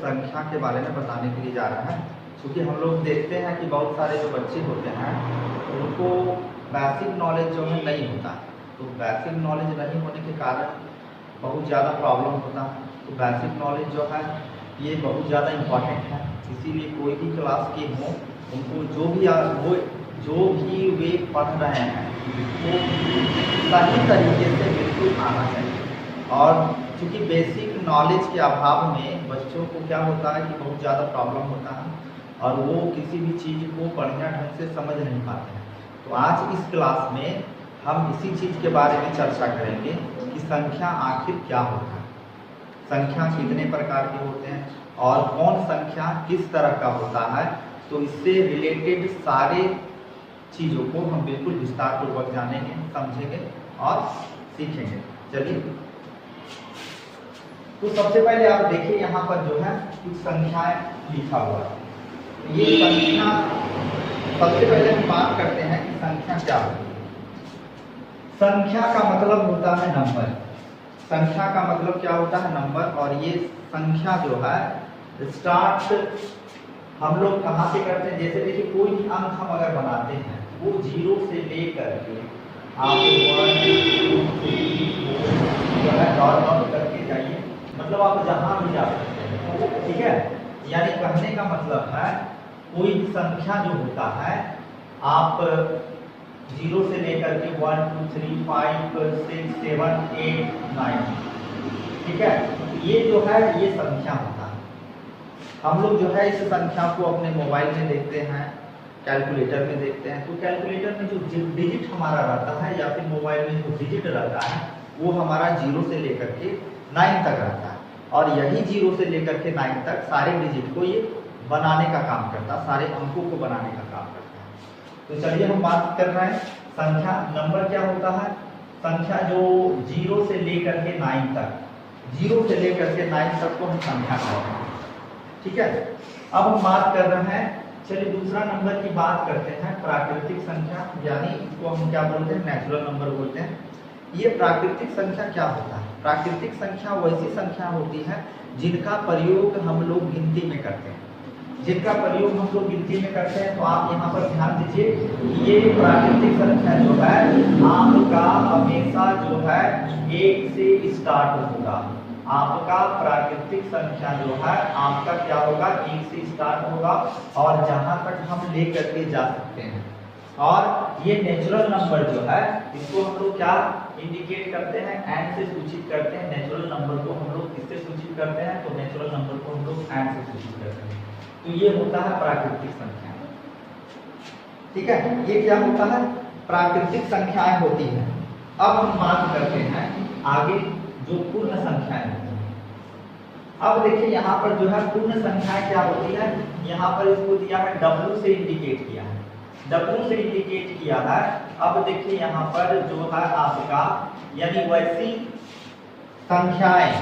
संख्या के बारे में बताने के लिए जा रहा है। क्योंकि हम लोग देखते हैं कि बहुत सारे जो बच्चे होते हैं उनको बेसिक नॉलेज जो है नहीं होता, तो बेसिक नॉलेज नहीं होने के कारण बहुत ज़्यादा प्रॉब्लम होता है। तो बेसिक नॉलेज जो है ये बहुत ज़्यादा इम्पॉर्टेंट है, इसीलिए कोई भी क्लास के हो उनको जो भी वे पढ़ रहे हैं वो सही तरीके से बिल्कुल आना चाहिए। और क्योंकि बेसिक नॉलेज के अभाव में बच्चों को क्या होता है कि बहुत ज़्यादा प्रॉब्लम होता है और वो किसी भी चीज़ को बढ़िया ढंग से समझ नहीं पाते हैं। तो आज इस क्लास में हम इसी चीज़ के बारे में चर्चा करेंगे कि संख्या आखिर क्या होता है, संख्या कितने प्रकार के होते हैं और कौन संख्या किस तरह का होता है। तो इससे रिलेटेड सारे चीज़ों को हम बिल्कुल विस्तार पूर्वक जानेंगे, समझेंगे और सीखेंगे। चलिए, तो सबसे पहले आप देखिए यहाँ पर जो है कुछ संख्याएं लिखा हुआ है। ये संख्या, सबसे पहले हम बात करते हैं कि संख्या क्या होती है। संख्या का मतलब होता है नंबर। संख्या का मतलब क्या होता है? नंबर। और ये संख्या जो है स्टार्ट हम लोग कहाँ से करते हैं? जैसे देखिए कोई भी अंक हम अगर बनाते हैं वो 0 से लेकर के आप 1 2 3 4 जो है नॉर्मल करके जाइए, मतलब आप जहाँ भी जा सकते हैं, ठीक है। यानी कहने का मतलब है कोई भी संख्या जो होता है आप 0 से लेकर के 1 2 3 5 6 7 8 9, ठीक है। ये जो है ये संख्या होता है। हम लोग जो है इस संख्या को अपने मोबाइल में देखते हैं, कैलकुलेटर में देखते हैं। तो कैलकुलेटर में जो डिजिट हमारा रहता है या फिर मोबाइल में जो डिजिट रहता है वो हमारा 0 से लेकर के 9 तक रहता है। और यही 0 से लेकर के 9 तक सारे डिजिट को ये बनाने का काम करता है, सारे अंकों को बनाने का काम करता है। तो चलिए हम बात कर रहे हैं संख्या। नंबर क्या होता है? संख्या जो 0 से लेकर के 9 तक, 0 से लेकर के 9 तक को हम संख्या कहते हैं, ठीक है। अब हम बात कर रहे हैं, चलिए दूसरा नंबर की बात करते हैं, प्राकृतिक संख्या, यानी इसको हम क्या बोलते हैं? नेचुरल नंबर बोलते हैं। ये प्राकृतिक संख्या क्या होता है? प्राकृतिक संख्या वैसी संख्या होती है जिनका प्रयोग हम लोग गिनती में करते हैं, जिनका प्रयोग हम लोग गिनती में करते हैं। तो आप यहाँ पर ध्यान दीजिए, ये प्राकृतिक संख्या जो है आपका हमेशा जो है 1 से स्टार्ट होगा। आपका प्राकृतिक संख्या जो है आपका क्या होगा? 1 से स्टार्ट होगा और जहां तक हम ले करके जा सकते हैं। और ये नेचुरल नंबर जो है इसको हम लोग क्या इंडिकेट करते हैं? एंड से सूचित करते हैं। नेचुरल नंबर को हम लोग किससे सूचित करते हैं? तो नेचुरल नंबर को हम लोग एंड से सूचित करते हैं। तो ये होता है प्राकृतिक संख्या, ठीक है। ये क्या होता है? प्राकृतिक संख्याएं होती है। अब हम बात करते हैं आगे जो पूर्ण संख्याएं होती हैं। अब देखिए यहाँ पर जो है पूर्ण संख्याएं क्या होती है? यहाँ पर इसको दिया है W से इंडिकेट किया है, W से इंडिकेट किया है। अब देखिए यहाँ पर जो है आपका यानी वैसी संख्याएं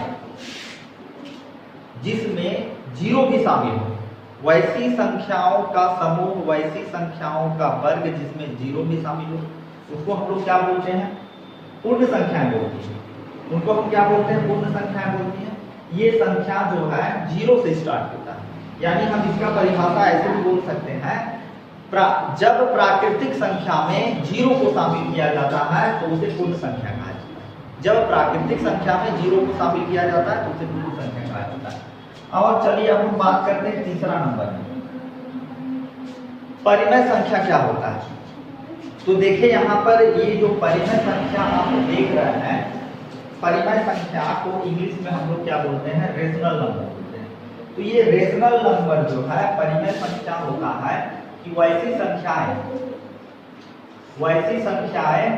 जिसमें 0 भी शामिल हो, वैसी संख्याओं का समूह, वैसी संख्याओं का वर्ग जिसमें 0 भी शामिल हो, उसको हम लोग क्या बोलते हैं? पूर्ण संख्याएं बोलते हैं। उनको हम क्या बोलते हैं? पूर्ण संख्याएं बोलते हैं। ये संख्या जो है 0 से स्टार्ट होता है, यानी हम इसका परिभाषा ऐसे भी बोल सकते हैं, जब प्राकृतिक संख्या में 0 को शामिल किया जाता है तो उसे पूर्ण संख्या कहा जाता है। जब प्राकृतिक संख्या में 0 को शामिल किया जाता है तो उसे पूर्ण संख्या कहा जाता है। और चलिए अब हम बात करते हैं तीसरा नंबर, परिमेय संख्या क्या होता है? तो देखिए यहाँ पर ये जो परिमेय संख्या आप देख रहे हैं, परिमेय संख्या को इंग्लिश में हम लोग क्या बोलते हैं? रेशनल नंबर बोलते हैं। तो ये रेशनल नंबर जो है परिमेय संख्या होता है कि वैसी संख्याएं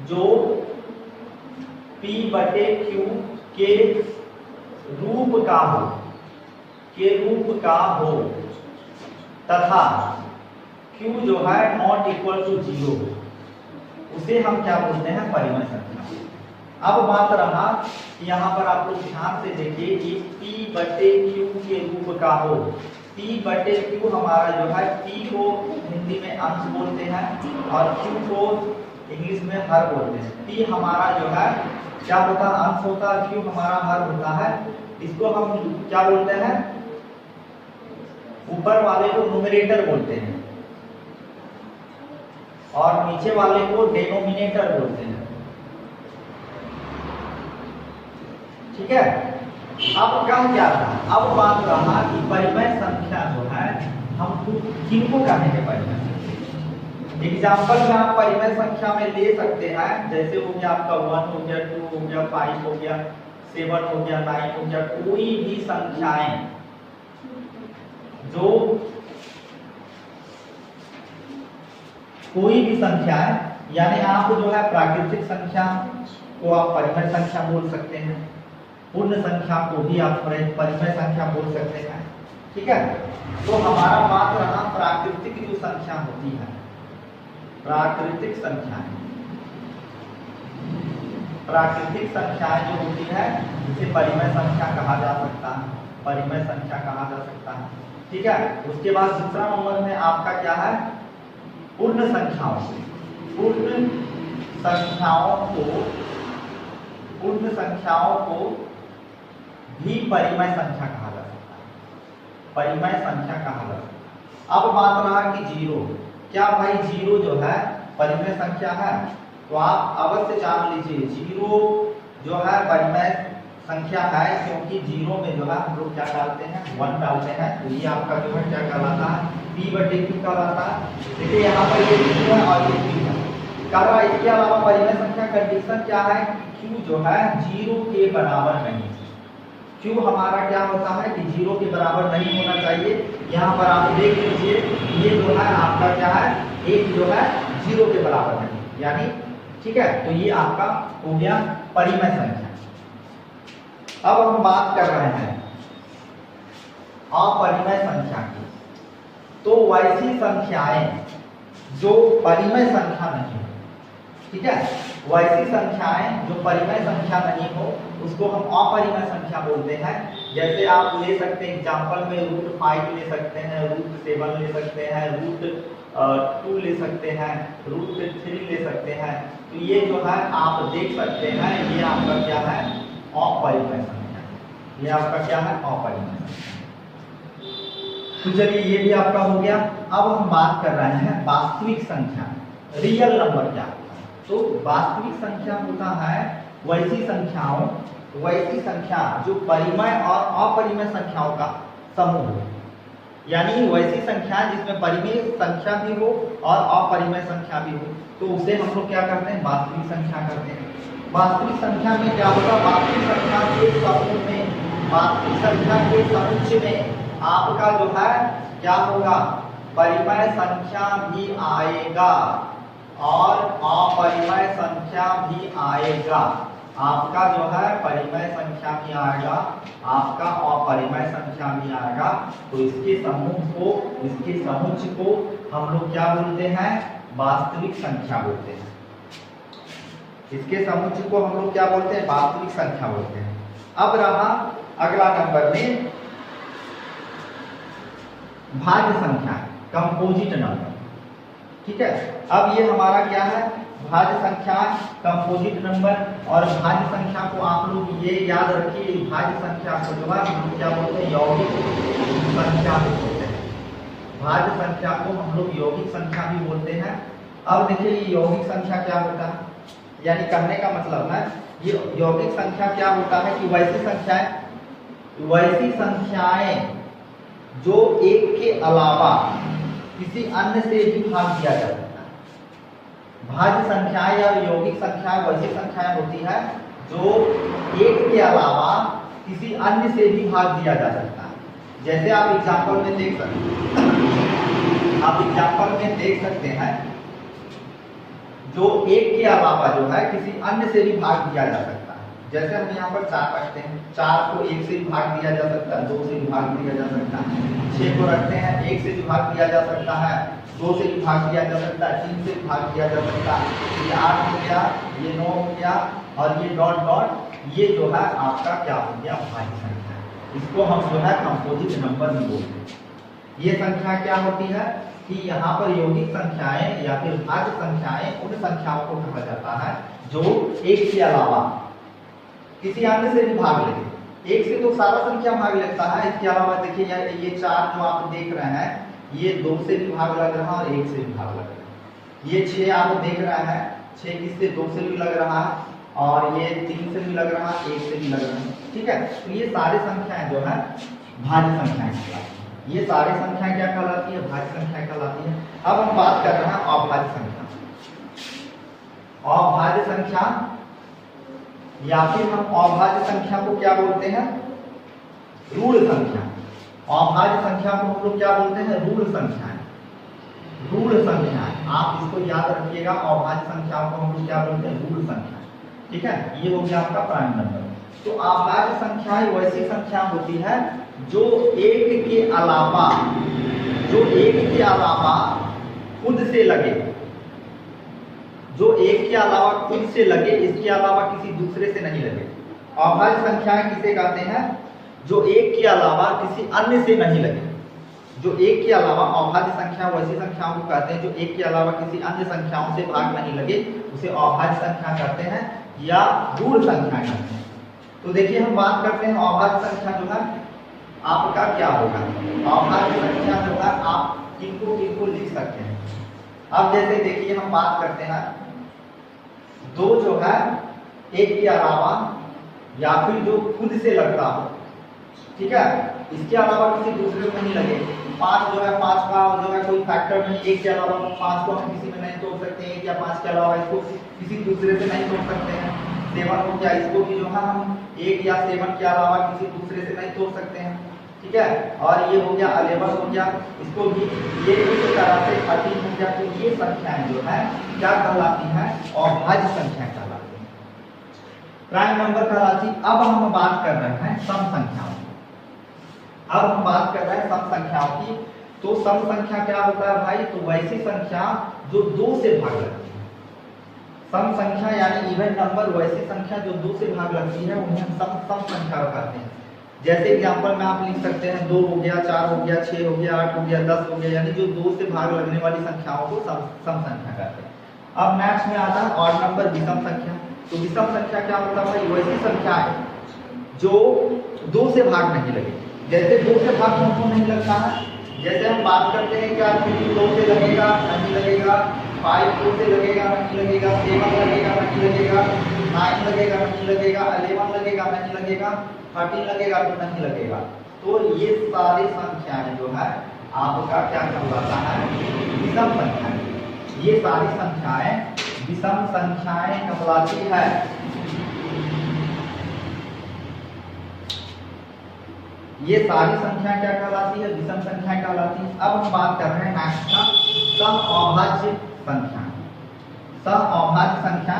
जो P/Q के रूप का हो तथा Q जो है नॉट इक्वल टू 0, उसे हम क्या बोलते हैं? परिमेय संख्या। अब बात रहा यहाँ पर आप लोग ध्यान से देखिए कि P/Q के रूप का हो। P/Q हमारा जो है, P को हिंदी में अंश बोलते हैं और Q को इंग्लिश में हर बोलते हैं। P हमारा जो है क्या होता है? अंश होता है, Q हमारा हर होता है। इसको हम क्या बोलते हैं, ऊपर वाले को न्यूमरेटर बोलते हैं और नीचे वाले को डिनोमिनेटर बोलते हैं। ठीक है, अब कम क्या रहा, अब बात रहा कि परिमेय संख्या जो है हम किनको कहने के परिमेय। एग्जाम्पल में आप परिमेय संख्या में ले सकते हैं, जैसे हो गया आपका 1 हो गया, 2 हो गया, 5 हो गया, 7 हो गया, 9 हो गया, कोई भी संख्याएं जो कोई भी संख्याएं, यानी आप जो है प्राकृतिक संख्या को आप परिमेय संख्या बोल सकते हैं, पूर्ण संख्या को भी आप परिमेय संख्या बोल सकते हैं। ठीक है, तो हमारा बात रहा प्राकृतिक जो संख्या होती है, प्राकृतिक संख्याएं, प्राकृतिक संख्याएं जो होती है उसे परिमेय संख्या कहा जा सकता है, परिमेय संख्या कहा जा सकता है। ठीक है, उसके बाद दूसरा नंबर में आपका क्या है, पूर्ण संख्याओं से, पूर्ण संख्याओं को भी परिमेय संख्या कहा जा सकता है, परिमेय संख्या कहा जा सकता है। अब बात रहा कि जीरो, क्या भाई जीरो जो है परिमेय संख्या है? तो आप अवश्य जान लीजिए जीरो जो है परिमेय संख्या है, क्योंकि जीरो में जो है हम लोग क्या डालते हैं, 1 डालते हैं, तो ये आपका जो है क्या कहलाता है, p/q कहलाता है। देखिए यहाँ पर ये जीरो है और ये q है, कहा इसके अलावा परिमेय संख्या कंडीशन क्या है, q जो है जीरो के बराबर नहीं, q हमारा क्या होता है कि जीरो के बराबर नहीं होना चाहिए। यहाँ पर आप देख लीजिए ये जो है आपका क्या है, एक जो है जीरो के बराबर नहीं, यानी ठीक है, तो ये आपका हो गया परिमेय संख्या। अब हम बात कर रहे हैं अपरिमेय संख्या की, तो वैसी संख्याएं जो परिमेय संख्या नहीं हो, ठीक है, वैसी संख्याएं जो परिमेय संख्या नहीं हो उसको हम अपरिमेय संख्या बोलते हैं। जैसे आप ले सकते हैं एग्जांपल में √5 ले सकते हैं, √7 ले सकते हैं, √2 ले सकते हैं, √3 ले सकते हैं। तो ये जो है आप देख सकते हैं, ये आपका क्या है, अपरिमेय संख्या, ये आपका क्या है, अपरिमेय संख्या। तो चलिए ये भी आपका हो गया। अब हम बात कर रहे हैं वास्तविक संख्या, रियल नंबर क्या होता है। तो वास्तविक संख्या होता है वैसी संख्या जो परिमेय और अपरिमेय संख्याओं का समूह हो, यानी वैसी संख्या जिसमें परिमेय संख्या भी हो और अपरिमेय संख्या भी हो, तो उसे हम लोग क्या करते हैं, वास्तविक संख्या करते हैं। वास्तविक संख्या में क्या होगा, वास्तविक संख्या के समूह में, वास्तविक संख्या के समुच्चय में आपका जो है क्या होगा, परिमेय संख्या भी आएगा और अपरिमेय संख्या भी आएगा। आपका जो है परिमेय संख्या भी आएगा, आपका अपरिमेय संख्या भी आएगा। तो इसके समूह को, इसके समुच्चय को हम लोग क्या बोलते हैं, वास्तविक संख्या बोलते हैं। इसके समुच्चय को हम लोग क्या बोलते हैं, वास्तविक संख्या बोलते हैं। अब रहा अगला नंबर में भाज्य संख्या, कंपोजिट नंबर। ठीक है, अब ये हमारा क्या है, भाज्य संख्या, कंपोजिट नंबर। और भाज्य संख्या को आप लोग ये याद रखिए, भाज्य संख्या को जो है हम लोग क्या बोलते हैं, यौगिक संख्या भी बोलते हैं। भाज्य संख्या को हम लोग यौगिक संख्या भी बोलते हैं। अब देखिए ये यौगिक संख्या क्या होता है, यानी कहने का मतलब है ये यौगिक संख्या क्या होता है कि वैसी संख्याएं जो एक के अलावा किसी अन्य से भी भाग दिया जा सकता है। भाज्य संख्याएं या यौगिक संख्याएं वैसी संख्याएं होती है जो एक के अलावा किसी अन्य से भी भाग दिया जा सकता है। जैसे आप एग्जांपल में देख सकते हैं, जो एक के अलावा जो है किसी अन्य से भी भाग दिया जा सकता है। जैसे हम यहाँ पर 4 रखते हैं, 4 को 1 से भी भाग दिया जा सकता है, 2 से भी भाग दिया जा सकता है। 6 को रखते हैं, 1 से भी भाग दिया जा सकता है, 2 से भी भाग दिया जा सकता है, 3 से भी भाग दिया जा सकता है। ये 8 हो गया, ये 9 हो गया और ये डॉट डॉट, ये जो है आपका क्या हो गया, भाज्य संख्या। इसको हम जो है कंपोजिट नंबर भी बोलते हैं। ये संख्या क्या होती है कि यहाँ पर यौगिक संख्याएं या फिर भाज्य संख्याएं उन संख्याओं को कहा जाता है जो एक के अलावा किसी अन्य से भी भाग लेते। एक से तो सारा संख्या भाग लगता है। इसके अलावा देखिए ये 4 जो आप देख रहे हैं, ये 2 से भी भाग लग रहा है और 1 से भी भाग लग रहा है। ये 6 आप देख रहे हैं, 6 किससे 2 से भी लग रहा है और ये 3 से भी लग रहा है, 1 से भी लग रहा है। ठीक है, तो ये सारी संख्याएं जो है भाज्य संख्याएं कहलाती हैं। ये सारी संख्याएं क्या कहलाती है? भाज्य संख्याएं कहलाती है। अब हम बात कर रहे हैं अभाज्य संख्या। अभाज्य संख्या या फिर हम अभाज्य संख्या को क्या बोलते हैं? ऋण संख्या। अभाज्य संख्या को हम लोग क्या बोलते हैं? ऋण संख्याएं। ऋण संख्याएं, आप इसको याद रखिएगा। अभाज्य संख्याओं को हम लोग क्या बोलते हैं? ऋण संख्या। ठीक है, ये हो गया आपका प्राइम नंबर। तो अभाज्य संख्याएं वैसी संख्या होती है जो एक के अलावा खुद से लगे, जो एक के अलावा खुद से लगे, इसके अलावा किसी दूसरे से नहीं लगे। अभाज्य संख्याएं किसे कहते हैं? जो एक के अलावा किसी अन्य से नहीं लगे। जो एक के अलावा, अभाज्य संख्या वैसी संख्याओं को कहते हैं जो एक के अलावा किसी अन्य संख्याओं से भाग नहीं लगे, उसे अभाज्य संख्या कहते हैं या ऋण संख्या कहते हैं। तो देखिए हम बात करते हैं अभाज्य संख्या जो है आपका क्या होगा। अभाज्य संख्या जो है आप किनको लिख सकते हैं। अब जैसे देखिए हम बात करते हैं 2 जो है एक के अलावा या फिर जो खुद से लगता हो, ठीक है, इसके अलावा किसी दूसरे को नहीं लगे। 5 जो है, 5 का जो है कोई फैक्टर नहीं, एक के अलावा 5 को हम किसी में नहीं तोड़ सकते हैं, या 5 के अलावा इसको किसी दूसरे से नहीं तोड़ सकते हैं। 7 हो गया, इसको भी जो है हम 1 या 7 के अलावा किसी दूसरे से नहीं तोड़ सकते हैं। ठीक है, और ये हो गया 11 हो गया, इसको भी ये इस तरह से 13 हो गया। तो ये संख्याएं जो है क्या कहलाती हैं? अभाज्य संख्याएं कहलाती हैं, प्राइम नंबर कहलाती। अब हम बात कर रहे हैं सम संख्याओं की। अब हम बात कर रहे हैं सम संख्याओं की। तो सम संख्या क्या होता है भाई? तो वैसी संख्या जो 2 से भाग लगती है। सम संख्या यानी इवन नंबर, वैसी संख्या जो 2 से भाग लगती है उन्हें हम सम संख्या कहते हैं। जैसे एग्जांपल में आप लिख सकते हैं 2 हो गया, 4 हो गया, 6 हो गया, 8 हो गया, 10 हो गया, यानी जो 2 से भाग लगने वाली संख्याओं को सम संख्या कहते हैं। अब नेक्स्ट में आता है ऑड नंबर, विषम संख्या। तो विषम संख्या क्या होता है भाई? वैसी संख्या है जो 2 से भाग नहीं लगे। जैसे 2 से भाग क्यों नहीं लगता है? जैसे हम बात करते हैं क्या 3 2 से लगेगा, नहीं लगेगा, 5 2 से लगेगा, नहीं लगेगा, 7 लगेगा, नहीं लगेगा, 9 लगेगा, नहीं लगेगा, 11 लगेगा, नहीं लगेगा, 13 लगेगा तो नहीं लगेगा। तो ये सारी संख्याएं जो है आपका क्या कहलाता है? विषम संख्याएं। ये सारी संख्याएं विषम संख्याएं कहलाती है। ये सारी संख्या क्या कहलाती है? विषम संख्या कहलाती है। अब हम बात कर रहे हैं नेक्स्ट का समअभाज्य संख्या। समअभाज्य संख्या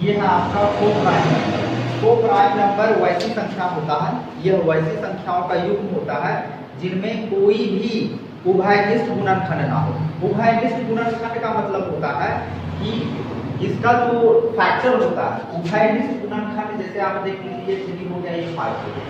ये है आपका को-प्राइम नंबर। को-प्राइम नंबर वैसी संख्या होता है, यह वैसी संख्याओं का युग्म होता है जिनमें कोई भी उभयनिष्ठ गुणनखंड ना हो। उभयनिष्ठ गुणनखंड का मतलब होता है कि इसका जो फैक्टर होता है, उभयनिष्ठ गुणनखंड, जैसे आप देख लीजिए 3 हो गया, ये 5 हो गया।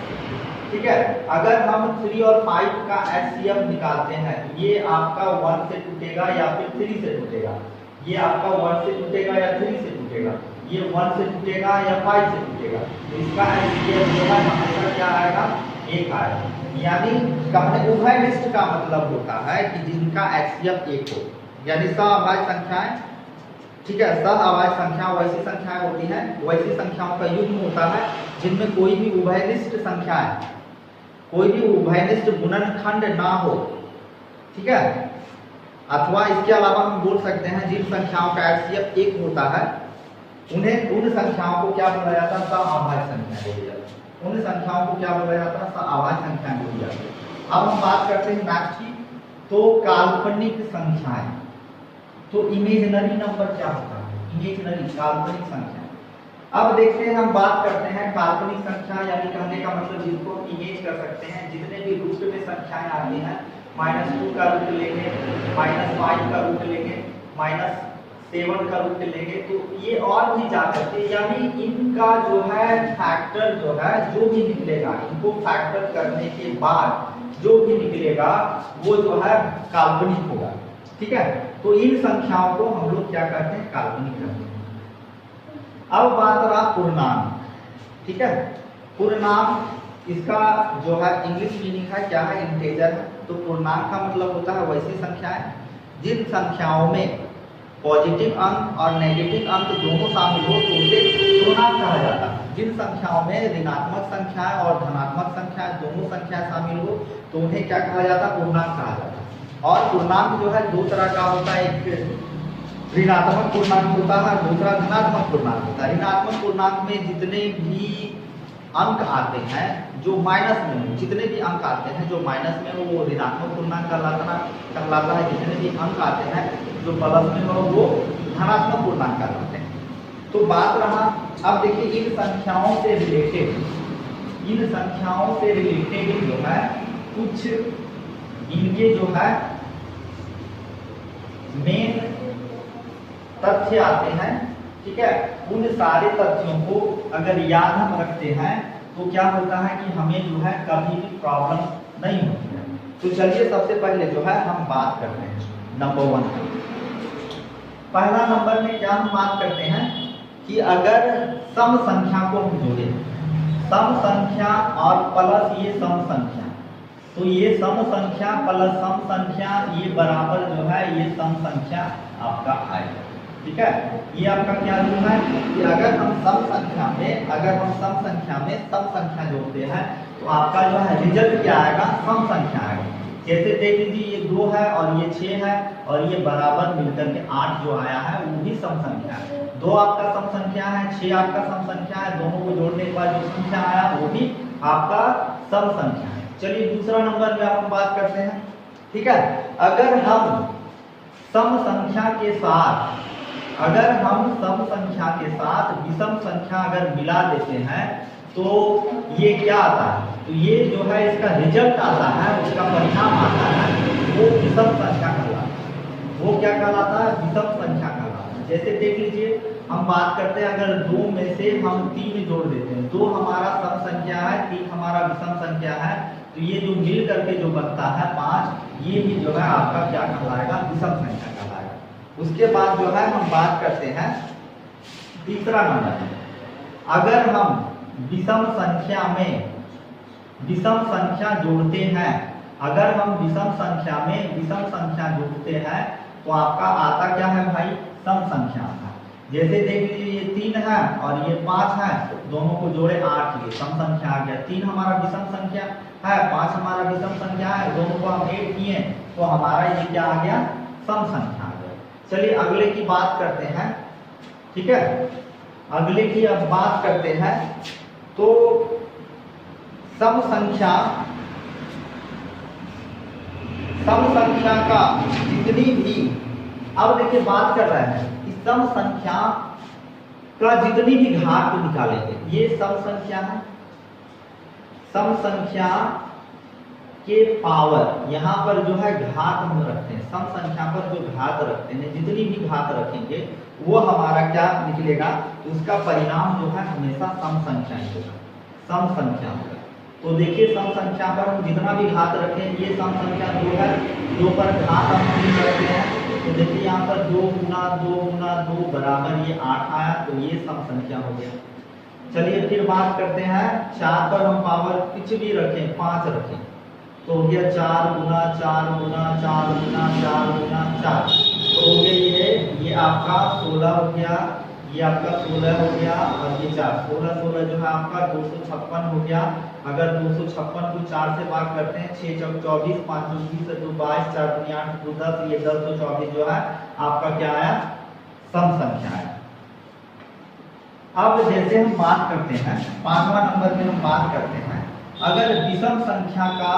ठीक है, अगर हम 3 और 5 का एचसीएफ निकालते हैं, ये आपका 1 से टूटेगा या फिर 3 से टूटेगा। ये आपका 1 से टूटेगा या 3 से टूटेगा, ये 1 से टूटेगा या 5 से टूटेगा। तो इसका एचसीएफ जो है हमेशा क्या आएगा? 1 आएगा। यानी कहने उभयनिष्ठ का मतलब होता है कि जिनका एचसीएफ 1 हो, यानी सहअभाज्य संख्याएं। ठीक है, सहअभाज्य संख्या वैसी संख्याएं होती हैं, वैसी संख्याओं का युग्म होता है जिनमें कोई भी उभयनिष्ठ संख्याएं, कोई भी उभयनिष्ठ गुणनखंड ना हो। ठीक है, अथवा इसके अलावा हम बोल सकते हैं जिन संख्याओं का एचसीएफ 1 होता है उन्हें, उन संख्याओं को क्या बोला जाता है? सहअभाज्य संख्या बोली जाती है। उन संख्याओं को क्या बोला जाता है? सहअभाज्य संख्या बोली जाती है। अब हम बात करते हैं नेक्स्ट की, तो काल्पनिक संख्याएं। तो इमेजिनरी नंबर क्या होता है? इमेजिनरी, काल्पनिक संख्या। अब देखते हैं, हम बात करते हैं काल्पनिक संख्या, यानी कहने का मतलब जिसको इमेज कर सकते हैं। जितने भी रूट में संख्याएं आती हैं, -2 का रूट लेंगे, -5 का रूट लेंगे, -7 का रूट लेंगे, तो ये और भी जा सकते हैं। यानी इनका जो है फैक्टर जो है, जो भी निकलेगा, इनको फैक्टर करने के बाद जो भी निकलेगा वो जो है काल्पनिक होगा। ठीक है, तो इन संख्याओं को हम लोग क्या कहते हैं? काल्पनिक कहते हैं। अब बात रहा पूर्णांक। ठीक है, पूर्णांक इसका जो है इंग्लिश मीनिंग है क्या है, इंटीजर है। तो पूर्णांक का मतलब होता है वैसी संख्याएं जिन संख्याओं में पॉजिटिव अंक और नेगेटिव अंक दोनों शामिल हो तो उसे पूर्णांक कहा जाता है। जिन संख्याओं में ऋणात्मक संख्याएं और धनात्मक संख्याएं दोनों संख्याएं शामिल हो तो उन्हें क्या कहा जाता है, पूर्णांक कहा जाता है। और पूर्णांक जो है दो तरह का होता है, एक ऋणात्मक पूर्णांक होता है, दूसरा धनात्मक पूर्णांक होता है। ऋणात्मक पूर्णांक में जितने भी अंक आते हैं जो माइनस में हो, जितने भी अंक आते हैं जो माइनस में हो वो ऋणात्मक पूर्णांक कहलाता है। जितने भी अंक आते हैं जो प्लस में हो वो धनात्मक पूर्णांक कहलाते हैं। तो बात रहा, अब देखिए इन संख्याओं से रिलेटेड जो है कुछ इनके जो है मेन तथ्य आते हैं, ठीक है। उन सारे तथ्यों को अगर याद हम रखते हैं तो क्या होता है कि हमें जो है कभी भी प्रॉब्लम नहीं होती है। तो चलिए सबसे पहले जो है हम बात करते हैं नंबर 1। पहला नंबर में क्या हम बात करते हैं कि अगर सम संख्या को हम जोड़े, सम संख्या और प्लस ये सम संख्या, तो ये सम संख्या प्लस सम संख्या ये बराबर जो है ये सम संख्या आपका आएगा, ठीक है। ये आपका क्या रूल है कि अगर हम सम संख्या में सम संख्या जोड़ते हैं तो आपका जो है रिजल्ट क्या आएगा, सम संख्या आएगा। जैसे देख लीजिए ये 2 है और ये 6 है और ये बराबर मिलकर के 8 जो आया है वो भी सम संख्या है। 2 आपका सम संख्या है, 6 आपका सम संख्या है, दोनों को जोड़ने के बाद जो संख्या आया वो भी आपका सम संख्या है। चलिए दूसरा नंबर में हम बात करते हैं, ठीक है। अगर हम सम संख्या के साथ विषम संख्या अगर मिला देते हैं तो ये क्या आता है, तो ये जो है इसका रिजल्ट आता है, उसका परिणाम आता है वो विषम संख्या कहलाता है। वो क्या कहलाता है, विषम संख्या कहलाता है। जैसे देख लीजिए हम बात करते हैं अगर 2 में से हम 3 जोड़ देते हैं, 2 हमारा सम संख्या है, 3 हमारा विषम संख्या है, तो ये जो मिल करके जो बनता है 5, ये भी जो है आपका क्या कहलाएगा, विषम संख्या कहलाएगा। उसके बाद जो है हम बात करते हैं तीसरा नंबर, अगर हम विषम संख्या जोड़ते हैं, अगर हम विषम संख्या में विषम संख्या जोड़ते हैं तो आपका आता क्या है भाई, सम संख्या आता है। जैसे देख लीजिए ये 3 है और ये 5 है, दोनों को जोड़े 8, ये सम संख्या आ गया। 3 हमारा विषम संख्या है, 5 हमारा विषम संख्या है, दोनों को हम ऐड किए तो हमारा ये क्या आ गया, सम संख्या आ गया। चलिए अगले की बात करते हैं, ठीक है। अगले की अब बात करते हैं तो सम संख्या का जितनी भी, अब देखिए बात कर रहे हैं कि सम संख्या का जितनी भी घात निकालेंगे, ये सम संख्या है। सम संख्या के पावर यहाँ पर जो है घात हम रखते हैं, सम संख्या पर जो घात रखते हैं, जितनी भी घात रखेंगे वो हमारा क्या निकलेगा, उसका परिणाम जो है हमेशा सम संख्या ही होगा, सम संख्या होगा। तो देखिए सम संख्या पर हम जितना भी घात रखें, ये सम संख्या 2 है, 2 पर घात हम 3 रखते हैं, तो देखिए यहाँ पर 2 गुना 2 गुना 2 बराबर ये 8 आया, तो ये सम संख्या हो गया। चलिए फिर बात करते हैं 4 पर हम पावर कुछ भी रखें, 5 रखें, तो हो गया 4 गुना 4 गुना 4 गुना 4 गुना 4, तो हो गया ये आपका 16 हो गया, ये आपका 16 हो गया और ये 4, 16 16 जो है आपका 256 हो गया। अगर 256 को 4 से भाग करते हैं, 6 चौक 24, 5 चौक 20, 2 22, 4 दूनी 8, 2 10, ये 10 तो 24 जो है आपका क्या आया, सम संख्या है। अब जैसे हम बात करते हैं 5वां नंबर में हम बात करते हैं, अगर विषम संख्या का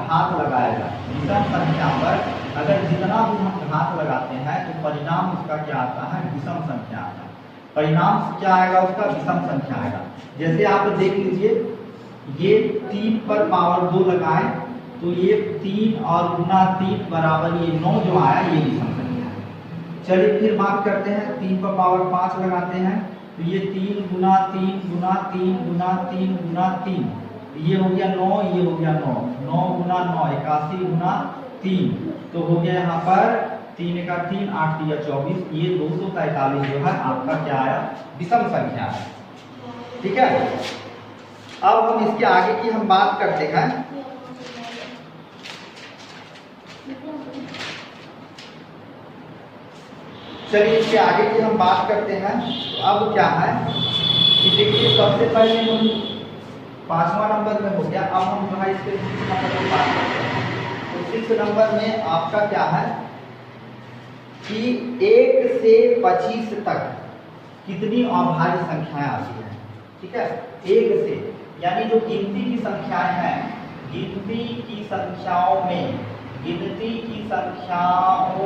घात लगाया जाए, विषम संख्या पर अगर जितना भी हम घात लगाते हैं तो परिणाम उसका क्या आता है, विषम संख्या आता है। परिणाम क्या आएगा उसका, विषम संख्या आएगा। जैसे आप देख लीजिए ये 3 पर पावर 2 लगाए तो ये 3 और गुना 3 बराबर ये 9 जो आया ये विषम संख्या है। चलिए फिर बात करते हैं 3 पर पावर 5 लगाते हैं तो ये 3 गुना 3 गुना 3 गुना 3 गुना 3, ये हो गया 9, ये हो गया 9, 9 गुना 9 81 गुना 3, तो हो गया यहाँ पर 3 का 3 8 या 24, ये 243 जो है आपका क्या आया, विषम संख्या है, ठीक है। अब हम इसके आगे की हम बात करते हैं। चलिए इसके आगे की हम बात करते हैं। तो अब क्या है कि देखिए सबसे पहले हम 5वां नंबर में हो गया। अब हम जो है इसके 6 नंबर की बात करते हैं। तो 6 नंबर में आपका क्या है कि 1 से 25 तक कितनी अभाज्य संख्याएं आती हैं। ठीक है, 1 से यानी जो गिनती की संख्याएं हैं, गिनती की संख्याओं में, गिनती की संख्याओं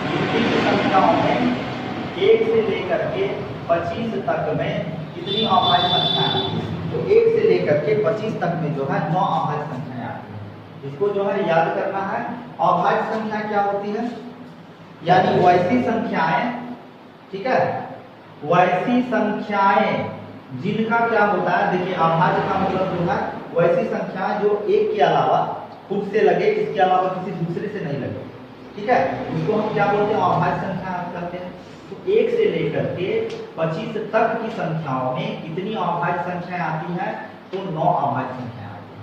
गिनती की संख्याओं में 1 से लेकर के 25 तक में कितनी अभाज्य संख्याएं आती हैं। तो 1 से लेकर के 25 तक में जो है 9 अभाज्य संख्याएं आती हैं। इसको जो है याद करना है। अभाज्य संख्या क्या होती है, यानी वैसी संख्याएं, ठीक है, वैसी संख्याएं जिनका क्या होता है, देखिए अभाज्य का मतलब जो है वैसी संख्या जो एक के अलावा खुद से लगे, इसके अलावा किसी दूसरे से नहीं लगे। ठीक है, उसको हम क्या बोलते हैं, अभाज्य संख्या कहते हैं। तो 1 से लेकर के 25 तक की संख्याओं में कितनी अभाज्य संख्याएं आती हैं, तो 9 अभाज्य संख्याएं आती हैं।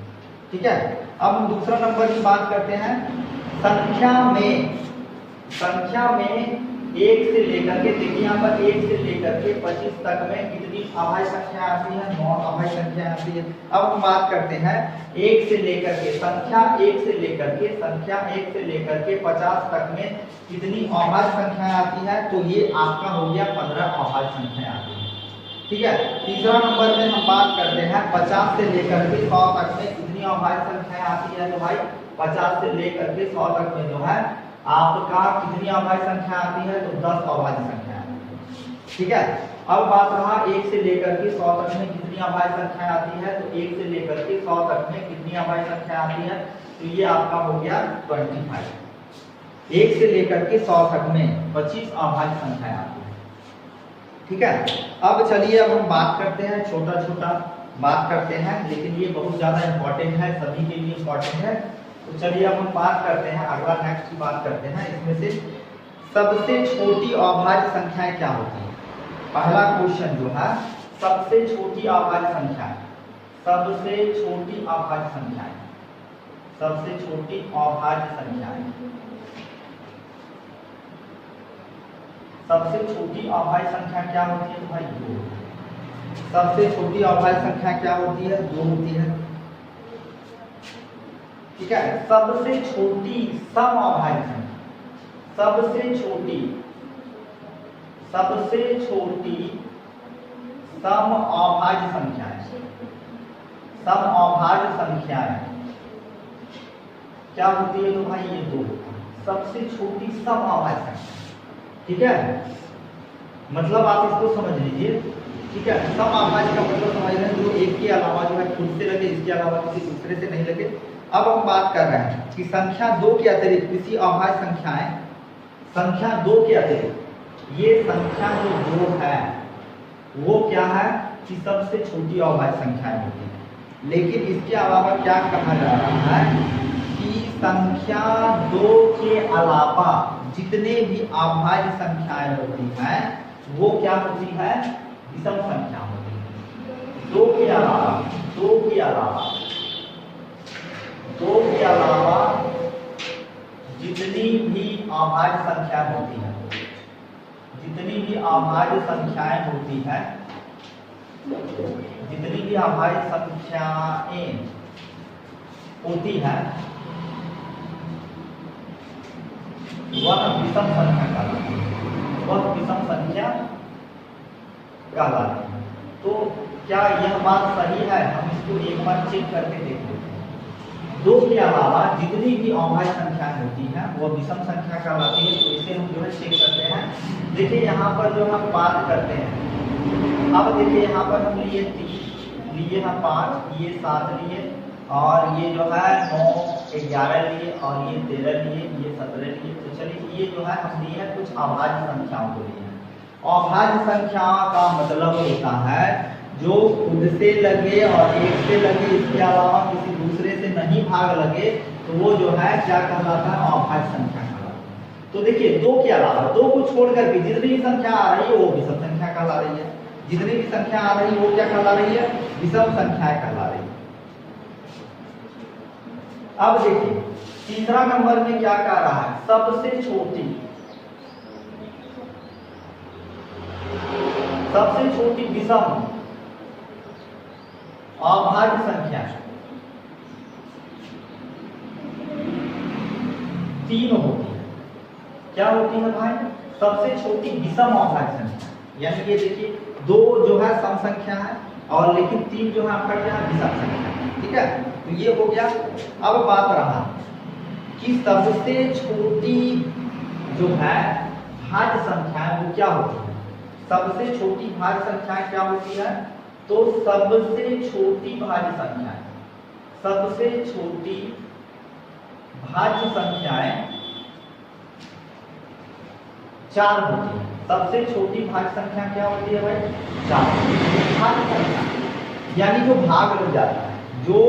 ठीक है, अब हम दूसरा नंबर की बात करते हैं। संख्या में 1 से लेकर के, देखिए यहाँ पर 1 से लेकर के 25 तक में कितनी अभाज्य संख्या आती है, 9 अभाज्य संख्या आती है। अब हम बात करते हैं 1 से लेकर के 1 से लेकर के 50 तक में कितनी अभाज्य संख्या आती है, तो ये आपका हो गया 15 अभाज्य संख्या आती है। ठीक है, तीसरा नंबर में हम बात करते हैं 50 से लेकर के 100 तक में कितनी अभाज्य संख्या आती है। तो भाई 50 से लेकर के 100 तक में जो है आपका कितनी अभाज्य संख्या आती है, तो 10 अभाज्य संख्या आती है। ठीक है, अब बात रहा 1 से लेकर के 100 तक में कितनी अभाज्य संख्या आती है। तो 1 से लेकर के 100 तक में कितनी अभाज्य संख्या आती है, तो ये आपका हो गया 25। 1 से लेकर के 100 तक में 25 अभाज्य संख्या आती है। ठीक है, अब चलिए अब हम बात करते हैं, छोटा छोटा बात करते हैं, लेकिन ये बहुत ज्यादा इंपॉर्टेंट है, सभी के लिए इंपॉर्टेंट है। तो चलिए अब हम बात करते हैं, अगला नेक्स्ट की बात करते हैं। इसमें से सबसे छोटी अभाज्य संख्याएं क्या होती है। पहला क्वेश्चन जो है, सबसे छोटी अभाज्य संख्याएं, सबसे छोटी अभाज्य संख्याएं, सबसे छोटी अभाज्य संख्याएं, सबसे छोटी अभाज्य संख्या क्या होती है, तो भाई 2। सबसे छोटी अभाज्य संख्या क्या होती है, 2 होती है। ठीक है, सबसे छोटी सम अभाज्य संख्या, सबसे छोटी सम अभाज्य संख्याएं, सम अभाज्य संख्याएं क्या होती है, तो भाई ये 2 सबसे छोटी सम अभाज्य संख्या। ठीक है, मतलब आप इसको समझ लीजिए। ठीक है, सम अभाज्य का मतलब समझ रहे हैं, जो एक के अलावा जो है खुद से लगे, इसके अलावा किसी दूसरे से नहीं लगे। अब हम बात कर रहे हैं कि संख्या 2 के अतिरिक्त किसी अभाज्य संख्याएं, संख्या 2 के अतिरिक्त ये संख्या जो 2 है वो क्या है कि सबसे छोटी अभाज्य संख्याएं होती है। लेकिन इसके अलावा क्या कहा जा रहा है कि संख्या 2 के अलावा जितने भी अभाज्य संख्याएं होती हैं वो क्या होती है, विषम संख्या होती है। 2 के अलावा जितनी भी अभाज्य संख्या होती है, जितनी भी अभाज्य संख्याएं होती हैं, जितनी भी अभाज्य संख्याएं होती हैं वह विषम संख्या कहलाती है, वह विषम संख्या कहलाती है। तो क्या यह बात सही है, हम इसको एक बार चेक करके देख लेते हैं। 2 के अलावा जितनी भी अभाज्य संख्याएं होती हैं वह विषम संख्या कहलाती है। तो इसे हम जो है चेक करते हैं। देखिए यहाँ पर जो हम बात करते हैं, अब देखिए यहाँ पर हम लिए 3, लिए हैं 5, ये 7 लिए, और ये जो है 9, 11 लिए, और ये 13 लिए, ये 17 लिए। तो चलिए ये जो है हम लिए हैं कुछ अभाज्य संख्याओं को लिए हैं। अभाज्य संख्या का मतलब होता है जो खुद से लगे और एक से लगे, इसके अलावा किसी दूसरे से नहीं भाग लगे, तो वो जो है क्या कहलाता है, अभाज्य संख्या कहलाता है। तो देखिए 2 के अलावा, 2 को छोड़कर भी जितनी भी संख्या आ रही है वो विषम संख्या कहला रही है। जितनी भी संख्या आ रही है वो क्या कहला रही है, विषम संख्याएं कहला रही है। अब देखिए तीसरा नंबर में क्या कह रहा है, सबसे छोटी विषम अभाज्य संख्या 3 होती है। क्या होती है भाई, सबसे छोटी विषम अभाज्य संख्या, यानी कि देखिए 2 जो है सम संख्या है और लेकिन 3 जो है आपका क्या है, विषम संख्या है। ठीक है, तो ये हो गया। अब बात रहा कि सबसे छोटी जो है भाज्य संख्या है वो क्या होती है। सबसे छोटी भाज्य संख्या क्या होती है, तो सबसे छोटी भाज्य संख्याएं, सबसे छोटी भाज्य संख्याएं 4 होती है। सबसे छोटी भाज्य संख्या क्या होती है भाई, 4 भाज्य संख्या, यानी जो भाग लग जाता है, जो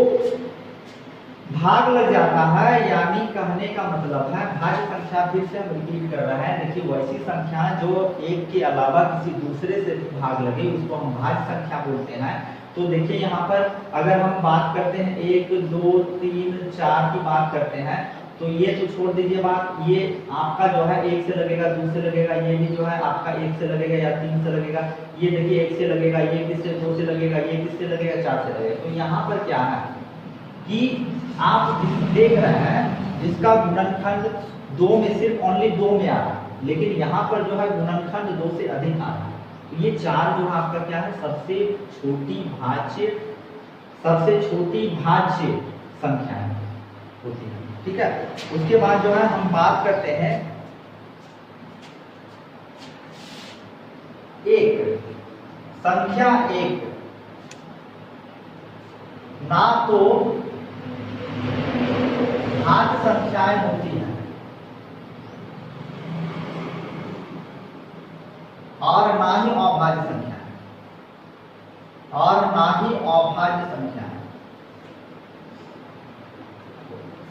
भाग लग जाता है, यानी कहने का मतलब है भाज्य संख्या फिर से हम रिपीट कर रहे हैं। देखिए वैसी संख्या जो एक के अलावा किसी दूसरे से भाग लगे उसको हम भाज्य संख्या बोलते हैं। तो देखिए यहाँ पर अगर हम बात करते हैं 1 2 3 4 की बात करते हैं, तो ये तो छोड़ दीजिए बात, ये आपका जो है 1 से लगेगा, 2 से लगेगा, ये भी जो है आपका 1 से लगेगा या 3 से लगेगा, ये देखिए 1 से लगेगा, ये किससे 2 से लगेगा, ये किससे लगेगा 4 से लगेगा। तो यहाँ पर क्या है कि आप देख रहे हैं जिसका गुणनखंड 2 में सिर्फ ओनली 2 में आ रहा है, लेकिन यहाँ पर जो है गुणनखंड 2 से अधिक आ रहा है। तो ये 4 जो है आपका क्या है, सबसे छोटी भाज्य संख्या होती है। ठीक है, उसके बाद जो है हम बात करते हैं संख्या 1 ना तो भाज्य संख्याएं होती हैं और ना ही अभाज्य संख्याएं,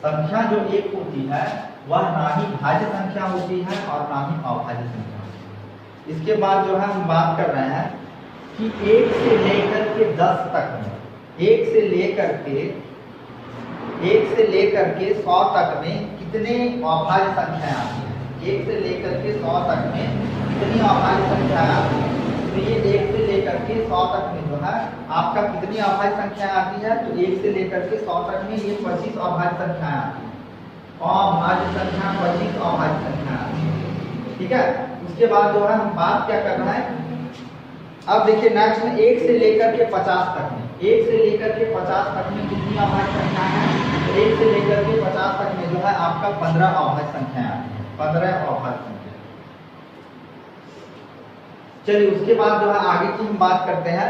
संख्या जो 1 होती है वह ना ही भाज्य संख्या होती है और ना ही अभाज्य संख्या होती है। इसके बाद जो है हम बात कर रहे हैं कि 1 से लेकर के 10 तक में, 1 से लेकर के 100 तक में कितने अभाज्य संख्याएं आती हैं। 1 से लेकर के 100 तक में कितनी अभाज्य संख्याएं आती हैं, तो ये 1 से लेकर के 100 तक में जो है आपका कितनी अभाज्य संख्याएं आती है, तो 1 से लेकर के 100 तक में ये 25 अभाज्य संख्याएं आती हैं। अभाज्य संख्या 25 अभाज्य संख्या आती है। ठीक है, उसके बाद जो है हम बात क्या कर रहे हैं, अब देखिए नेक्स्ट में 1 से लेकर के 50 तक में, 1 से लेकर के 50 तक में कितनी अभाज्य संख्या है, 1 से लेकर के 50 तक में जो है आपका 15 अभाज्य संख्याएं आती हैं, 15 अभाज्य संख्या। चलिए उसके बाद जो है आगे की हम बात करते हैं,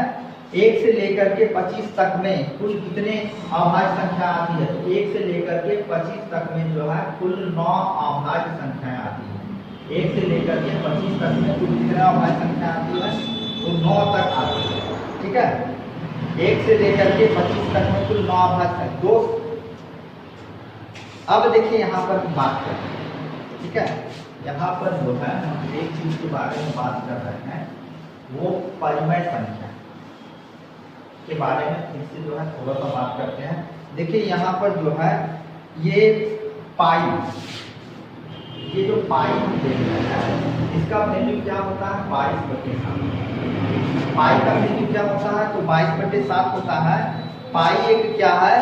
1 से लेकर के 25 तक में कुल कितने अभाज्य संख्या आती है, तो 1 से लेकर के 25 तक में जो है कुल 9 अभाज्य संख्याएं आती है। 1 से लेकर के 25 तक में कुल कितने अभाज्य संख्या आती है, तो 9 तक आती है। ठीक है, 1 से लेकर के 25 तक में कुल 9 अभाज्य संख्या। दोस्त अब देखिए यहाँ पर बात करते हैं। ठीक है, यहाँ पर जो है हम एक चीज के बारे में बात कर रहे हैं, वो परिमेय संख्या के बारे में फिर से जो है थोड़ा सा बात करते हैं। देखिए यहाँ पर जो है ये पाई, ये जो पाई हम देख रहे हैं इसका वैल्यू क्या होता है, 22/7। पाई का वैल्यू क्या होता है, तो 22/7 होता है। पाई एक क्या है,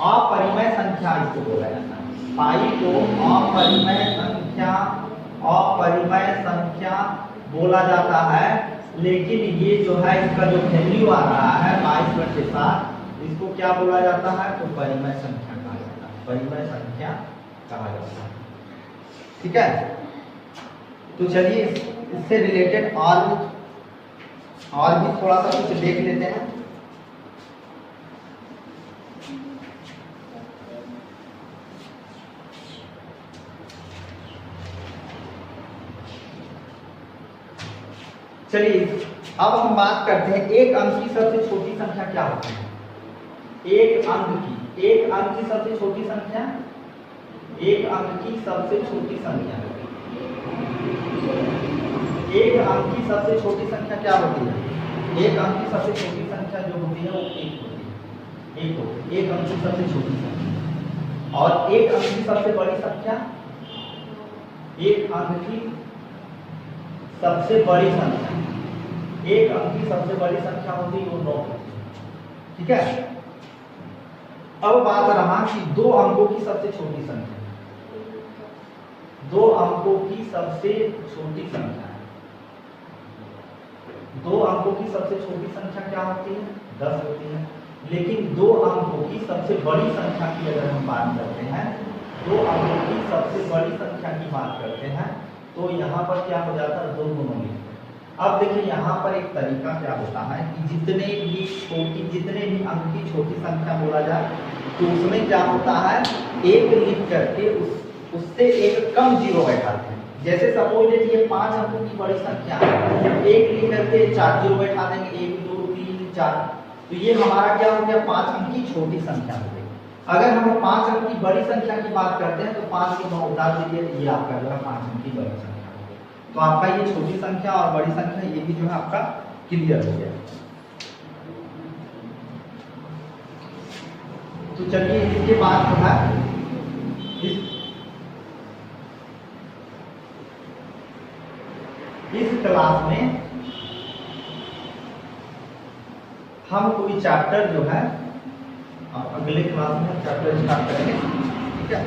अपरिमेय संख्या इसको बोला जाता है। पाई को अपरिमेय संख्या बोला जाता है, लेकिन ये जो है इसका जो वैल्यू आ रहा है 22/7, इसको क्या बोला जाता है, तो परिमेय संख्या कहा जाता है, परिमेय संख्या कहा जाता है। ठीक है, तो चलिए इससे रिलेटेड और भी थोड़ा सा कुछ देख लेते हैं। चलिए अब हम बात करते हैं एक अंक की सबसे छोटी संख्या क्या होती है। एक अंक की सबसे छोटी संख्या, एक अंक की सबसे छोटी संख्या एक अंक की सबसे छोटी संख्या क्या होती है? एक अंक की सबसे छोटी संख्या जो होती है वो एक होती है। एक होती है एक अंक की सबसे छोटी संख्या। और एक अंक की सबसे बड़ी संख्या, एक अंक की सबसे बड़ी संख्या, एक अंक की सबसे बड़ी संख्या होती है वो 9 होती है। ठीक है। अब बात रहा कि दो अंकों की सबसे छोटी संख्या, दो अंकों की सबसे छोटी संख्या, दो अंकों की सबसे छोटी संख्या क्या होती है? 10 होती है। लेकिन दो अंकों की सबसे बड़ी संख्या की अगर हम बात करते हैं, दो अंकों की सबसे बड़ी संख्या की बात करते हैं, तो यहाँ पर क्या हो जाता है? 2 गुना लिखते हैं। अब देखिए यहाँ पर एक तरीका क्या होता है कि जितने भी अंक की छोटी संख्या बोला जाए तो उसमें क्या होता है, एक लिख करके उससे एक कम जीरो बैठाते हैं। जैसे सपोज ये 5 अंकों की बड़ी संख्या है, एक लिख करके 4 जीरो बैठा देंगे, 1 2 3 4, तो ये हमारा क्या हो गया? 5 अंक की छोटी संख्या हो गई। अगर हम 5 अंक की बड़ी संख्या की बात करते हैं तो 5 को 9 उतार दीजिए, ये आपका जो है 5 अंक की बड़ी संख्या। तो आपका ये छोटी संख्या और बड़ी संख्या ये भी जो है आपका क्लियर हो गया। तो चलिए इसके बाद जो है इस क्लास में हम कोई चैप्टर जो है अगले क्लास में चैप्टर स्टार्ट करेंगे। ठीक है।